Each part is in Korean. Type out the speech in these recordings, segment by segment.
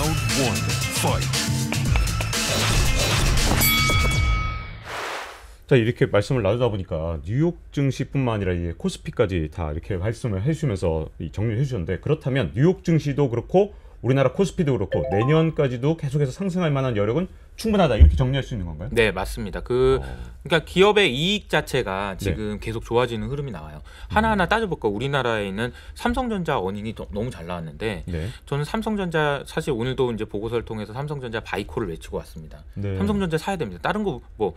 Round one, fight. 자, 이렇게 말씀을 나누다 보니까 뉴욕 증시뿐만 아니라 이 코스피까지 다 이렇게 말씀을 해주시면서 정리를 해주셨는데, 그렇다면 뉴욕 증시도 그렇고 우리나라 코스피도 그렇고 내년까지도 계속해서 상승할 만한 여력은 충분하다, 이렇게 정리할 수 있는 건가요? 네, 맞습니다. 그러니까 기업의 이익 자체가 지금 계속 좋아지는 흐름이 나와요. 하나하나 따져볼까? 우리나라에 있는 삼성전자 어닝이 너무 잘 나왔는데, 저는 삼성전자 사실 오늘도 이제 보고서를 통해서 삼성전자 바이콜을 외치고 왔습니다. 삼성전자 사야 됩니다. 다른 거 뭐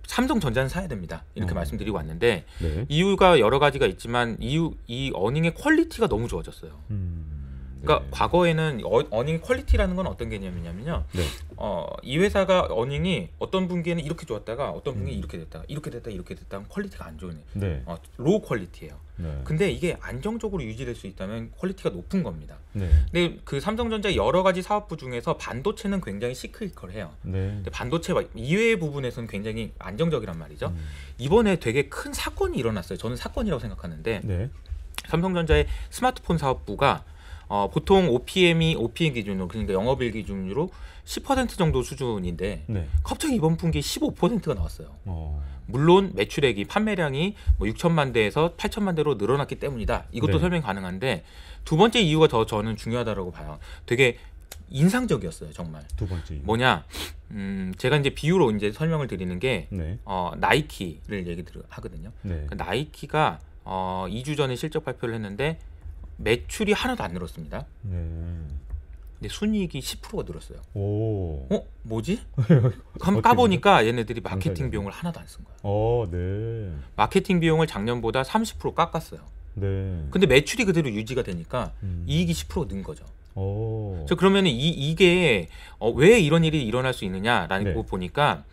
삼성전자는 사야 됩니다. 이렇게 말씀드리고 왔는데, 이유가 여러 가지가 있지만 이 어닝의 퀄리티가 너무 좋아졌어요. 그러니까 과거에는 어닝 퀄리티라는 건 어떤 개념이냐면요. 이 회사가 어닝이 어떤 분기에는 이렇게 좋았다가 어떤 분기에 이렇게 됐다가 이렇게 됐다 하면 퀄리티가 안 좋은 로우 퀄리티예요. 근데 이게 안정적으로 유지될 수 있다면 퀄리티가 높은 겁니다. 근데 그 삼성전자 여러 가지 사업부 중에서 반도체는 굉장히 시크릿해요. 근데 반도체 이외의 부분에서는 굉장히 안정적이란 말이죠. 이번에 되게 큰 사건이 일어났어요. 저는 사건이라고 생각하는데, 삼성전자의 스마트폰 사업부가 보통 OPM 기준으로, 그러니까 영업일 기준으로 10% 정도 수준인데 갑자기 이번 분기에 15%가 나왔어요. 물론 매출액이 판매량이 뭐 6천만 대에서 8천만 대로 늘어났기 때문이다. 이것도 설명 가능한데, 두 번째 이유가 더 저는 중요하다고 봐요. 되게 인상적이었어요, 정말. 두 번째 이유. 뭐냐? 제가 이제 비유로 이제 설명을 드리는 게 나이키를 하거든요. 그러니까 나이키가 2주 전에 실적 발표를 했는데 매출이 하나도 안 늘었습니다. 근데 순이익이 10%가 늘었어요. 뭐지? 한번 까보니까 얘네들이 마케팅 비용을 하나도 안 쓴 거야. 마케팅 비용을 작년보다 30% 깎았어요. 근데 매출이 그대로 유지가 되니까 이익이 10% 는 거죠. 그러면 이게 왜 이런 일이 일어날 수 있느냐라는 거 보니까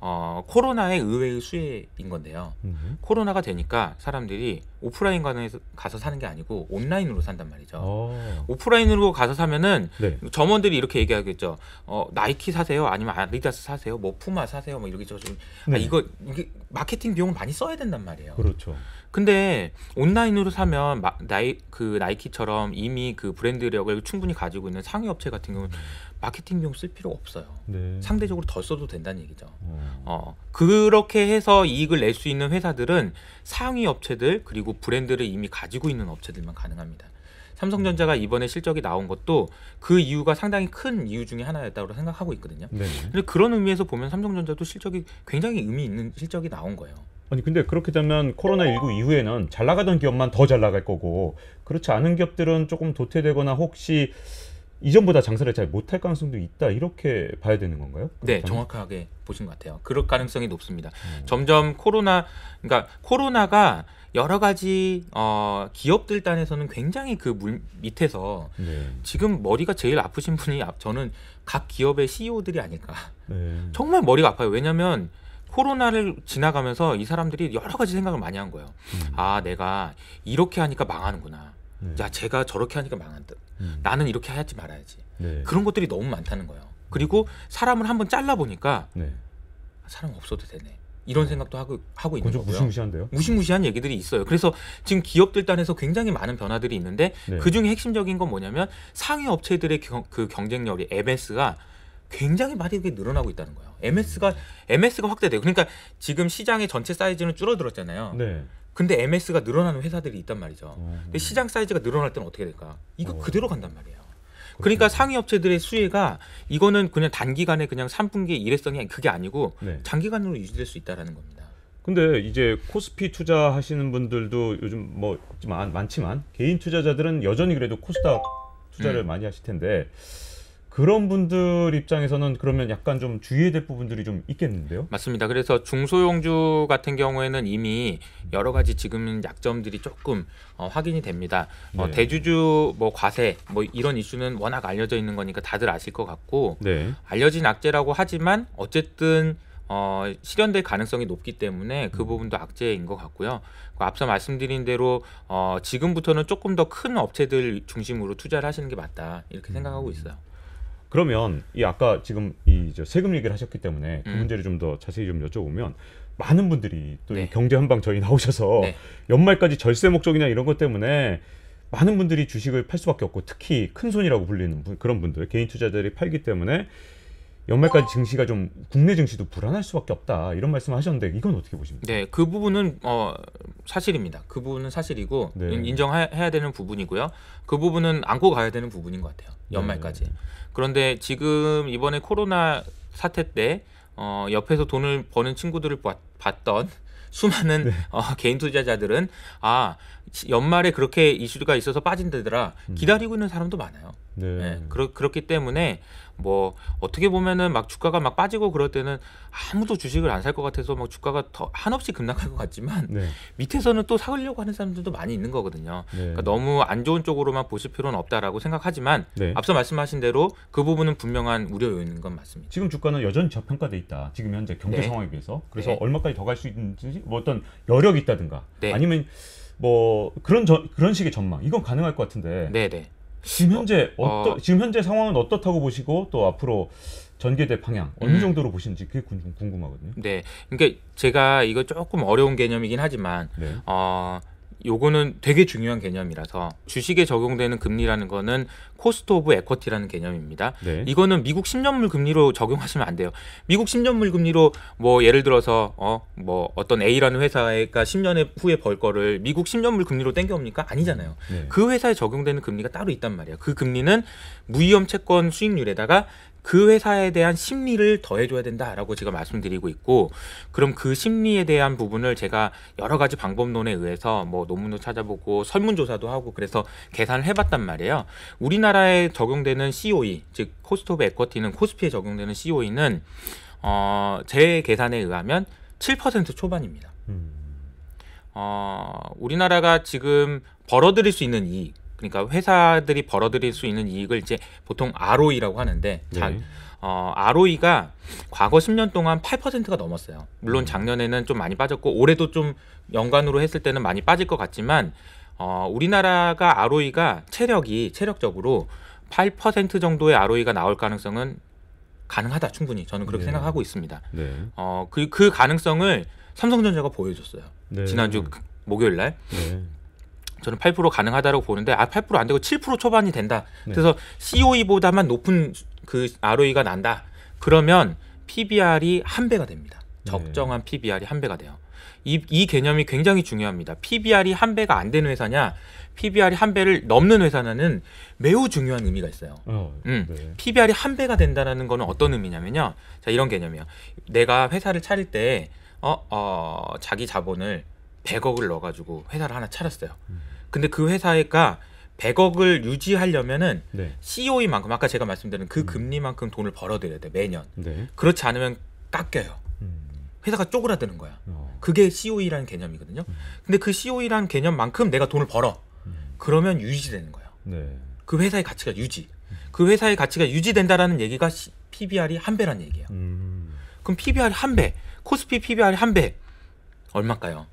코로나의 의외의 수혜인 건데요. 코로나가 되니까 사람들이 오프라인 가서 사는 게 아니고 온라인으로 산단 말이죠. 오프라인으로 가서 사면은 점원들이 이렇게 얘기하겠죠. 나이키 사세요, 아니면 아디다스 사세요, 뭐 푸마 사세요, 뭐 이렇게 좀 이게 마케팅 비용을 많이 써야 된단 말이에요. 그렇죠. 근데 온라인으로 사면 나이키처럼 이미 그 브랜드력을 충분히 가지고 있는 상위 업체 같은 경우는 마케팅 비용 쓸 필요가 없어요. 상대적으로 덜 써도 된다는 얘기죠. 그렇게 해서 이익을 낼 수 있는 회사들은 상위 업체들, 그리고 브랜드를 이미 가지고 있는 업체들만 가능합니다. 삼성전자가 이번에 실적이 나온 것도 그 이유가 상당히 큰 이유 중에 하나였다고 생각하고 있거든요. 근데 그런 의미에서 보면 삼성전자도 실적이 굉장히 의미 있는 실적이 나온 거예요. 아니 근데 그렇게 되면 코로나19 이후에는 잘 나가던 기업만 더 잘 나갈 거고, 그렇지 않은 기업들은 조금 도태되거나 혹시 이전보다 장사를 잘 못할 가능성도 있다, 이렇게 봐야 되는 건가요? 네, 정확하게 보신 것 같아요. 그럴 가능성이 높습니다. 점점 코로나가 여러 가지 기업들 단에서는 굉장히 그 물 밑에서 지금 머리가 제일 아프신 분이 저는 각 기업의 CEO들이 아닐까. 정말 머리가 아파요. 왜냐하면 코로나를 지나가면서 이 사람들이 여러 가지 생각을 많이 한 거예요. 내가 이렇게 하니까 망하는구나. 야, 제가 저렇게 하니까 망한다. 나는 이렇게 하지 말아야지. 그런 것들이 너무 많다는 거예요. 그리고 사람을 한번 잘라보니까 사람 없어도 되네. 이런 생각도 하고 있는 거고요. 무시무시한데요? 무시무시한 얘기들이 있어요. 그래서 지금 기업들 단에서 굉장히 많은 변화들이 있는데, 그중에 핵심적인 건 뭐냐면 상위 업체들의 그 경쟁력이 MS가 굉장히 많이 늘어나고 있다는 거예요. MS가 확대돼요. 그러니까 지금 시장의 전체 사이즈는 줄어들었잖아요. 근데 MS가 늘어나는 회사들이 있단 말이죠. 근데 시장 사이즈가 늘어날 때는 어떻게 될까? 이거 그대로 간단 말이에요. 그러니까 상위 업체들의 수혜가 이거는 그냥 단기간에 그냥 3분기 일회성이 그게 아니고 장기간으로 유지될 수 있다라는 겁니다. 근데 이제 코스피 투자하시는 분들도 요즘 뭐 많지만 개인 투자자들은 여전히 그래도 코스닥 투자를 많이 하실 텐데, 그런 분들 입장에서는 그러면 약간 좀 주의해야 될 부분들이 좀 있겠는데요? 맞습니다. 그래서 중소형주 같은 경우에는 이미 여러 가지 지금 약점들이 조금 확인이 됩니다. 대주주 뭐 과세 뭐 이런 이슈는 워낙 알려져 있는 거니까 다들 아실 것 같고, 알려진 악재라고 하지만 어쨌든 실현될 가능성이 높기 때문에 그 부분도 악재인 것 같고요. 앞서 말씀드린 대로 지금부터는 조금 더 큰 업체들 중심으로 투자를 하시는 게 맞다, 이렇게 생각하고 있어요. 그러면 이 아까 지금 이 세금 얘기를 하셨기 때문에 그 문제를 좀 더 자세히 좀 여쭤보면, 많은 분들이 또 이 경제 한방 저희 나오셔서 연말까지 절세 목적이나 이런 것 때문에 많은 분들이 주식을 팔 수밖에 없고 특히 큰 손이라고 불리는 그런 분들 개인 투자자들이 팔기 때문에 연말까지 증시가 좀 국내 증시도 불안할 수밖에 없다 이런 말씀하셨는데 이건 어떻게 보십니까? 네, 그 부분은 사실입니다. 그 부분은 사실이고 네. 인정해야 되는 부분이고요. 그 부분은 안고 가야 되는 부분인 것 같아요. 연말까지. 네. 그런데 지금 이번에 코로나 사태 때 옆에서 돈을 버는 친구들을 봤던 수많은 네. 개인 투자자들은 연말에 그렇게 이슈가 있어서 빠진다더라 기다리고 있는 사람도 많아요. 네. 네, 그렇기 때문에 뭐 어떻게 보면은 막 주가가 막 빠지고 그럴 때는 아무도 주식을 안 살 것 같아서 막 주가가 더 한없이 급락할 것 같지만 네. 밑에서는 또 사려고 하는 사람들도 많이 있는 거거든요. 네. 그러니까 너무 안 좋은 쪽으로만 보실 필요는 없다라고 생각하지만 네. 앞서 말씀하신 대로 그 부분은 분명한 우려 요인인 건 맞습니다. 지금 주가는 여전히 저평가돼 있다. 지금 현재 경제 네. 상황에 비해서. 그래서 네. 얼마까지 더 갈 수 있는지 뭐 어떤 여력이 있다든가 네. 아니면 뭐 그런 식의 전망 이건 가능할 것 같은데. 네네. 지금 현재 지금 현재 상황은 어떻다고 보시고 또 앞으로 전개될 방향 어느 정도로 보시는지 그게 좀 궁금하거든요. 네, 그러니까 제가 이거 조금 어려운 개념이긴 하지만 네. 요거는 되게 중요한 개념이라서 주식에 적용되는 금리라는 거는 코스트 오브 에쿼티라는 개념입니다. 네. 이거는 미국 10년물 금리로 적용하시면 안 돼요. 미국 10년물 금리로 뭐 예를 들어서 뭐 어떤 A라는 회사가 10년 후에 벌 거를 미국 10년물 금리로 땡겨옵니까? 아니잖아요. 네. 그 회사에 적용되는 금리가 따로 있단 말이에요. 그 금리는 무위험 채권 수익률에다가 그 회사에 대한 심리를 더해줘야 된다라고 제가 말씀드리고 있고, 그럼 그 심리에 대한 부분을 제가 여러 가지 방법론에 의해서 뭐 논문도 찾아보고 설문조사도 하고 그래서 계산을 해봤단 말이에요. 우리나라에 적용되는 COE, 즉 코스트 오브 에쿼티는 코스피에 적용되는 COE는 제 계산에 의하면 7% 초반입니다. 우리나라가 지금 벌어들일 수 있는 이익, 그러니까 회사들이 벌어들일 수 있는 이익을 이제 보통 ROE라고 하는데 네. ROE가 과거 10년 동안 8%가 넘었어요. 물론 작년에는 좀 많이 빠졌고 올해도 좀 연간으로 했을 때는 많이 빠질 것 같지만 우리나라가 ROE가 체력적으로 8% 정도의 ROE가 나올 가능성은 가능하다. 충분히 저는 그렇게 네. 생각하고 있습니다. 네. 그 가능성을 삼성전자가 보여줬어요. 네. 지난주 목요일 날. 네. 저는 8% 가능하다고 보는데 8% 안 되고 7% 초반이 된다. 네. 그래서 COE보다만 높은 그 ROE가 난다. 그러면 PBR이 한 배가 됩니다. 적정한 PBR이 한 배가 돼요. 이 개념이 굉장히 중요합니다. PBR이 한 배가 안 되는 회사냐, PBR이 한 배를 넘는 회사냐는 매우 중요한 의미가 있어요. 네. PBR이 한 배가 된다는 거는 어떤 의미냐면요. 자, 이런 개념이에요. 내가 회사를 차릴 때 자기 자본을 100억을 넣어가지고 회사를 하나 차렸어요. 근데 그 회사가 100억을 유지하려면은 네. COE만큼 아까 제가 말씀드린 그 금리만큼 돈을 벌어들여야 돼 매년. 네. 그렇지 않으면 깎여요. 회사가 쪼그라드는 거야. 그게 COE라는 개념이거든요. 근데 그 COE라는 개념만큼 내가 돈을 벌어. 그러면 유지되는 거예요. 네. 그 회사의 가치가 유지. 그 회사의 가치가 유지된다라는 얘기가 PBR이 한 배라는 얘기예요. 그럼 PBR이 한 배, 코스피 PBR이 한 배 얼마일까요?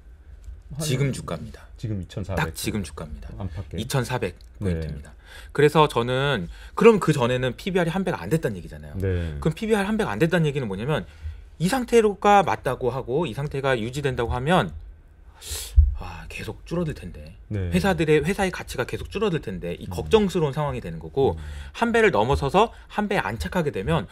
지금 주가입니다. 지금 2,400. 딱 지금 주가입니다. 안팎에. 2,400 포인트입니다. 네. 그래서 저는 그럼 그 전에는 PBR이 한 배가 안 됐다는 얘기잖아요. 네. 그럼 PBR 한 배가 안 됐다는 얘기는 뭐냐면 이 상태가 맞다고 하고 이 상태가 유지된다고 하면 계속 줄어들 텐데 네. 회사의 가치가 계속 줄어들 텐데 이 걱정스러운 상황이 되는 거고 한 배를 넘어서서 한 배에 안착하게 되면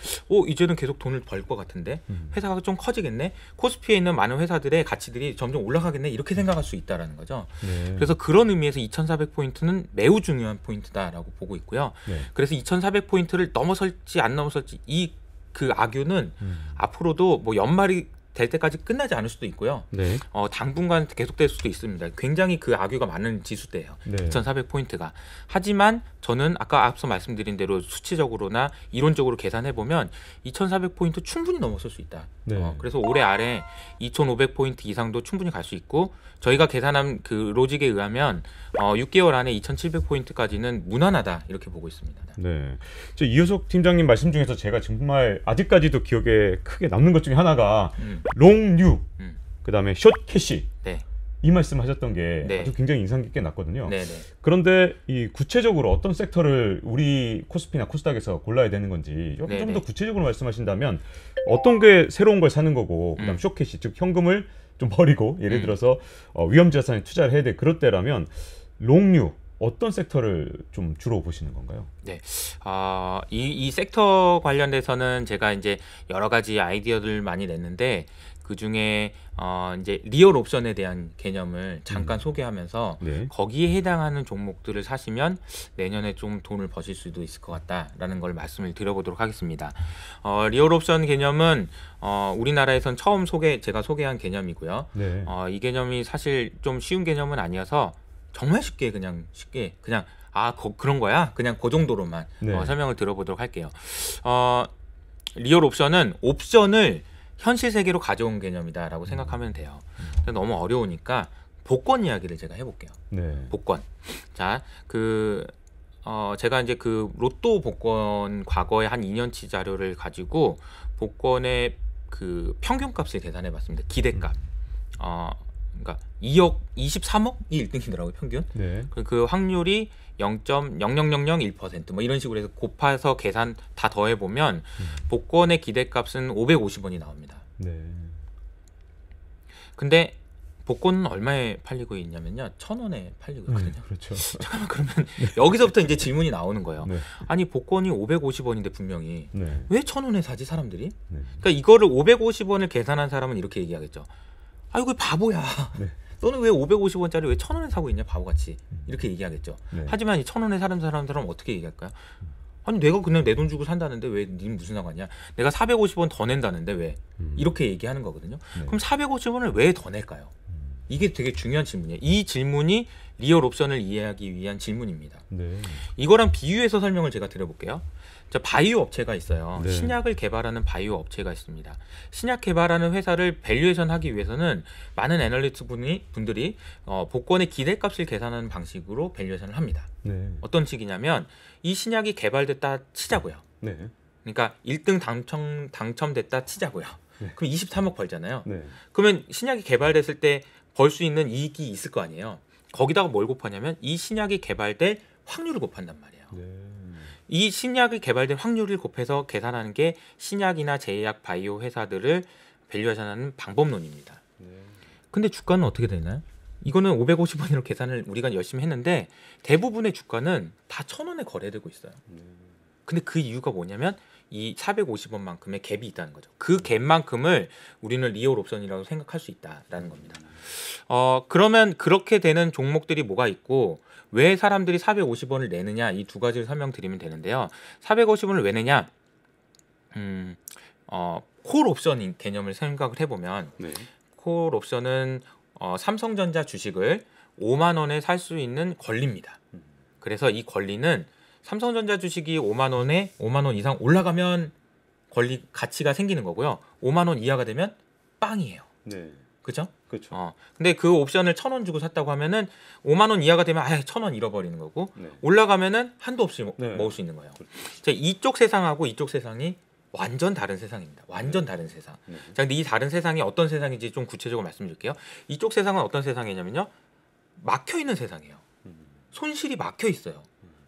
이제는 계속 돈을 벌 것 같은데 회사가 좀 커지겠네, 코스피에 있는 많은 회사들의 가치들이 점점 올라가겠네, 이렇게 생각할 수 있다라는 거죠. 네. 그래서 그런 의미에서 2,400포인트는 매우 중요한 포인트다라고 보고 있고요. 네. 그래서 2,400포인트를 넘어설지 안 넘어설지 그 악유는 앞으로도 뭐 연말이 될 때까지 끝나지 않을 수도 있고요. 네. 당분간 계속될 수도 있습니다. 굉장히 그 악유가 많은 지수대예요. 네. 2,400포인트가. 하지만 저는 아까 앞서 말씀드린 대로 수치적으로나 이론적으로 계산해 보면 2,400포인트 충분히 넘어설 수 있다. 네. 그래서 올해 안에 2,500포인트 이상도 충분히 갈 수 있고, 저희가 계산한 그 로직에 의하면 6개월 안에 2,700포인트까지는 무난하다, 이렇게 보고 있습니다. 네. 이효석 팀장님 말씀 중에서 제가 정말 아직까지도 기억에 크게 남는 것 중에 하나가 롱뉴, 그다음에 숏 캐시. 네. 이 말씀하셨던 게 네. 아주 굉장히 인상 깊게 났거든요. 네네. 그런데 이 구체적으로 어떤 섹터를 우리 코스피나 코스닥에서 골라야 되는 건지 좀 더 구체적으로 말씀하신다면 어떤 게 새로운 걸 사는 거고, 그다음 숏캐시, 즉 현금을 좀 버리고 예를 들어서 위험 자산에 투자를 해야 돼. 그럴 때라면 롱뉴, 어떤 섹터를 좀 주로 보시는 건가요? 네, 이 섹터 관련돼서는 제가 이제 여러 가지 아이디어들 많이 냈는데 그 중에 이제 리얼 옵션에 대한 개념을 잠깐 소개하면서 네. 거기에 해당하는 종목들을 사시면 내년에 좀 돈을 버실 수도 있을 것 같다라는 걸 말씀을 드려보도록 하겠습니다. 리얼 옵션 개념은 우리나라에선 처음 제가 소개한 개념이고요. 네. 이 개념이 사실 좀 쉬운 개념은 아니어서 정말 쉽게 그냥 그런 거야? 그냥 그 정도로만 네. 설명을 들어보도록 할게요. 리얼 옵션은 옵션을 현실 세계로 가져온 개념이다라고 생각하면 돼요. 너무 어려우니까 복권 이야기를 제가 해볼게요. 네. 복권. 자, 제가 이제 그 로또 복권 과거에 한 2년치 자료를 가지고 복권의 그 평균값을 계산해봤습니다. 기대값. 그러니까 23억이 1등이더라고요, 평균. 네. 그 확률이 0.00001% 뭐 이런 식으로 해서 곱해서 계산 다 더해 보면 복권의 기대값은 550원이 나옵니다. 네. 근데 복권은 얼마에 팔리고 있냐면요, 1,000원에 팔리고 있거든요. 그렇죠. 잠깐만, 그러면 여기서부터 이제 질문이 나오는 거예요. 네. 아니 복권이 550원인데 분명히 네. 왜 1,000원에 사지 사람들이? 네. 그러니까 이거를 550원을 계산한 사람은 이렇게 얘기하겠죠. 아이고 바보야. 네. 너는 왜 550원짜리 왜 1,000원에 사고 있냐 바보같이 이렇게 얘기하겠죠. 네. 하지만 이 1,000원에 사는 사람들은 어떻게 얘기할까요? 아니 내가 그냥 내 돈 주고 산다는데 왜 님 무슨 상관이야? 내가 450원 더 낸다는데 왜? 이렇게 얘기하는 거거든요. 네. 그럼 450원을 왜 더 낼까요? 이게 되게 중요한 질문이에요. 이 질문이 리얼 옵션을 이해하기 위한 질문입니다. 네. 이거랑 비유해서 설명을 제가 드려볼게요. 자, 바이오 업체가 있어요. 네. 신약을 개발하는 바이오 업체가 있습니다. 신약 개발하는 회사를 밸류에이션 하기 위해서는 많은 애널리스트 분들이 복권의 기대값을 계산하는 방식으로 밸류에이션을 합니다. 네. 어떤 식이냐면 이 신약이 개발됐다 치자고요. 네. 그러니까 1등 당첨됐다 치자고요. 네. 그럼 23억 벌잖아요. 네. 그러면 신약이 개발됐을 때 벌 수 있는 이익이 있을 거 아니에요. 거기다가 뭘 곱하냐면 이 신약이 개발될 확률을 곱한단 말이에요. 네. 이 신약이 개발된 확률을 곱해서 계산하는 게 신약이나 제약 바이오 회사들을 밸류에이션하는 방법론입니다. 네. 근데 주가는 어떻게 되나요? 이거는 550원으로 계산을 우리가 열심히 했는데 대부분의 주가는 다 1,000원에 거래되고 있어요. 근데 그 이유가 뭐냐면 이 450원만큼의 갭이 있다는 거죠. 그 갭만큼을 우리는 리얼 옵션이라고 생각할 수 있다라는 겁니다. 그러면 그렇게 되는 종목들이 뭐가 있고 왜 사람들이 450원을 내느냐, 이 두 가지를 설명드리면 되는데요. 450원을 왜 내냐? 콜 옵션 개념을 생각을 해보면 네. 콜 옵션은 삼성전자 주식을 5만 원에 살 수 있는 권리입니다. 그래서 이 권리는 삼성전자 주식이 5만 원 이상 올라가면 권리 가치가 생기는 거고요. 5만 원 이하가 되면 빵이에요. 네. 그죠? 그렇죠. 근데 그 옵션을 1,000원 주고 샀다고 하면은 5만 원 이하가 되면 1,000원 잃어버리는 거고 네. 올라가면은 한도 없이 네. 먹을 수 있는 거예요. 그렇죠. 자, 이쪽 세상하고 이쪽 세상이 완전 다른 세상입니다. 완전 다른 세상. 네. 자, 근데 이 다른 세상이 어떤 세상인지 좀 구체적으로 말씀드릴게요. 이쪽 세상은 어떤 세상이냐면요, 막혀 있는 세상이에요. 손실이 막혀 있어요.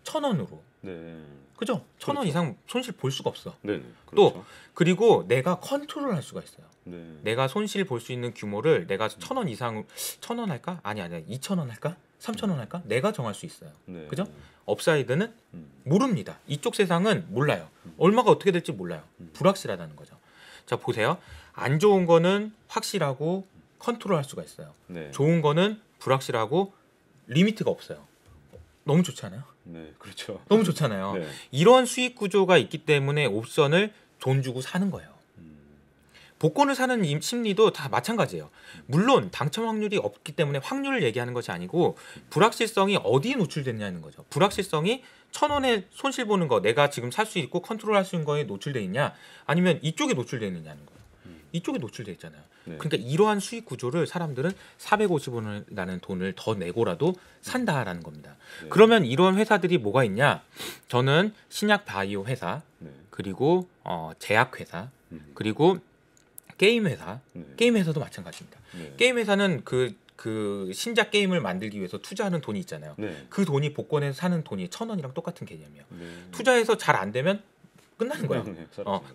1,000원으로. 네. 그죠? 1,000원 그렇죠. 이상 손실 볼 수가 없어. 네. 또 그리고 내가 컨트롤할 수가 있어요. 네. 내가 손실 볼 수 있는 규모를 내가 1,000원 이상 1,000원 할까? 아니야. 2,000원 할까? 3,000원 할까? 내가 정할 수 있어요. 네. 그죠? 업사이드는 모릅니다. 이쪽 세상은 몰라요. 얼마가 어떻게 될지 몰라요. 불확실하다는 거죠. 자, 보세요. 안 좋은 거는 확실하고 컨트롤할 수가 있어요. 네. 좋은 거는 불확실하고 리미트가 없어요. 너무 좋지 않아요? 네. 그렇죠. 너무 좋잖아요. 네. 이런 수익 구조가 있기 때문에 옵션을 돈 주고 사는 거예요. 복권을 사는 심리도 다 마찬가지예요. 물론 당첨 확률이 없기 때문에 확률을 얘기하는 것이 아니고 불확실성이 어디에 노출됐냐는 거죠. 불확실성이 1,000원에 손실 보는 거, 내가 지금 살 수 있고 컨트롤할 수 있는 거에 노출돼 있냐, 아니면 이쪽에 노출돼 있느냐는 거예요. 이쪽에 노출돼 있잖아요. 네. 그러니까 이러한 수익 구조를 사람들은 450원이라는 돈을 더 내고라도 산다라는 겁니다. 네. 그러면 이런 회사들이 뭐가 있냐? 저는 신약 바이오 회사, 네. 그리고 제약 회사, 그리고 게임 회사, 네. 게임 회사도 마찬가지입니다. 네. 게임 회사는 그 신작 게임을 만들기 위해서 투자하는 돈이 있잖아요. 네. 그 돈이 복권에서 사는 돈이 1,000원이랑 똑같은 개념이에요. 네. 투자해서 잘 안 되면 끝나는 거예요. 네,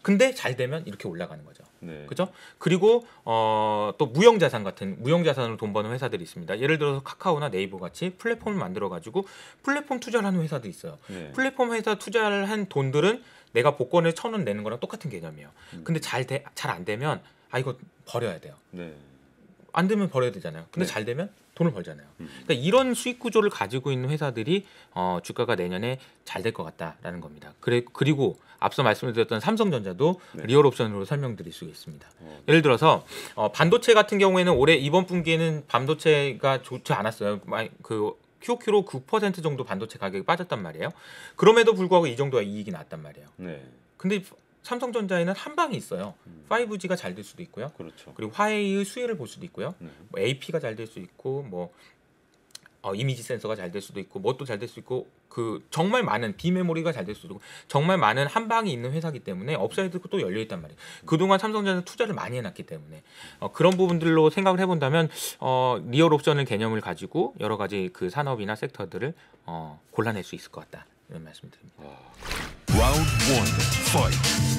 근데 잘 되면 이렇게 올라가는 거죠. 네. 그죠? 그리고 또 무형자산 같은 무형자산으로 돈 버는 회사들이 있습니다. 예를 들어서 카카오나 네이버 같이 플랫폼을 만들어 가지고 플랫폼 투자를 하는 회사도 있어요. 네. 플랫폼 회사 투자를 한 돈들은 내가 복권을 1,000원 내는 거랑 똑같은 개념이에요. 근데 잘 안 되면 이거 버려야 돼요. 네. 안 되면 버려야 되잖아요. 근데 네. 잘 되면 돈을 벌잖아요. 그러니까 이런 수익 구조를 가지고 있는 회사들이 주가가 내년에 잘 될 것 같다라는 겁니다. 그리고 앞서 말씀드렸던 삼성전자도 네. 리얼 옵션으로 설명드릴 수 있습니다. 예를 들어서 반도체 같은 경우에는 올해 이번 분기에는 반도체가 좋지 않았어요. 그 QOQ로 9% 정도 반도체 가격이 빠졌단 말이에요. 그럼에도 불구하고 이 정도의 이익이 났단 말이에요. 네. 근데 삼성전자에는 한 방이 있어요. 5G가 잘 될 수도 있고요. 그렇죠. 그리고 화웨이의 수혜를 볼 수도 있고요. 네. 뭐 AP가 잘 될 수 있고 뭐 이미지 센서가 잘 될 수도 있고 뭣도 잘 될 수 있고 그 정말 많은 비메모리가 잘 될 수도 있고 정말 많은 한 방이 있는 회사이기 때문에 업사이드가 또 열려 있단 말이에요. 그동안 삼성전자는 투자를 많이 해놨기 때문에 그런 부분들로 생각을 해본다면 리얼 옵션을 개념을 가지고 여러 가지 그 산업이나 섹터들을 골라낼 수 있을 것 같다 이런 말씀드립니다. Round 1, fight.